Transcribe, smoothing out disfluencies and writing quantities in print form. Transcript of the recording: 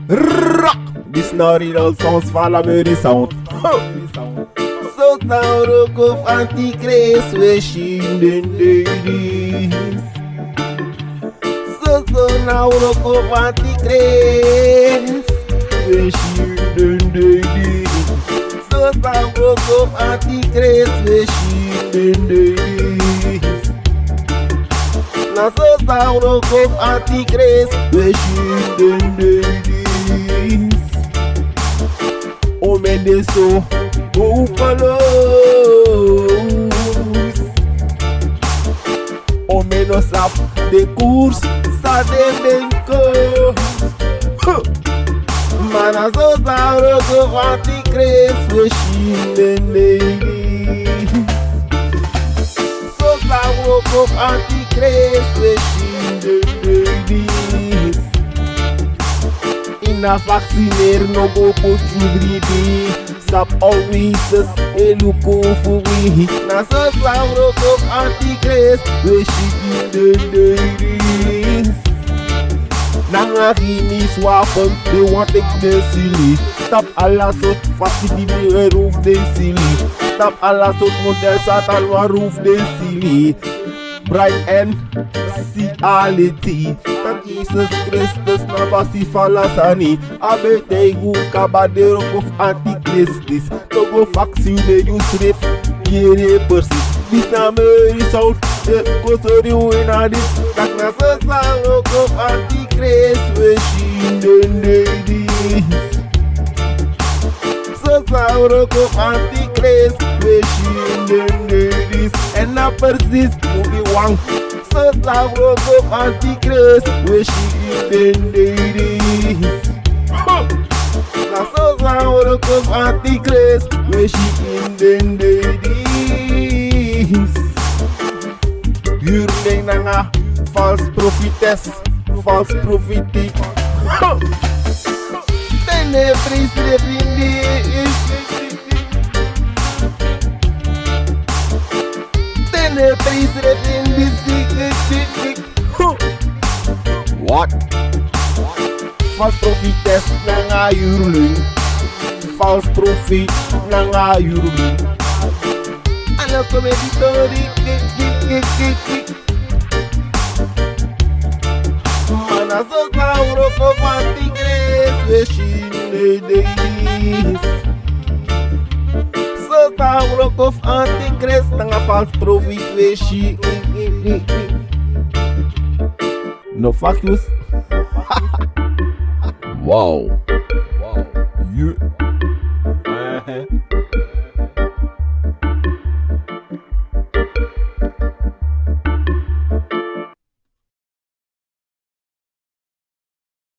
This original sounds follow me the sound. So sound of Antichrist wishing den ladies. So now of Antichrist wishing den ladies. So sound of Antichrist wishing den ladies. Now so sound of Antichrist wishing den ladies. O Mendeso, o Palos, o menos ap de course, sa de benko. Mana so sauro ko Antichrist wishing den ladies. So sauro ko Antichrist wishing den ladies. Na vacciner no go put you breathing. Stop always e luko fui. Na so sauro ko Antichrist wishing den ladies. Nanga hini swapem, they want take the silly. Stop alla sot facility the roof de silly. Stop alla sot model satan wa roof de silly. Bright and reality. Tak Jesus Christus na basi falasani. Abete gu kabadero of Antichristis. Togo faxi de use ref yere persis. This na meri sound. Kosori wina dit. Tak na sasang of Antichrist wishing den ladies. Sasang of Antichrist wishing den ladies. And na persist movie wang. Sasang of Antichrist wishing den ladies. Na sasang of Antichrist wishing den ladies. Hurling na nga false prophetess, false prophetic. Tenebris refindis. Tenebris refindis. What? False prophetess na nga hurling. False prophet na nga hurling. Ano komeditori. Mana so sauro ko Antichrist wishing den ladies. So sauro ko Antichrist nga false prophet wishing. No fuck you. Wow. You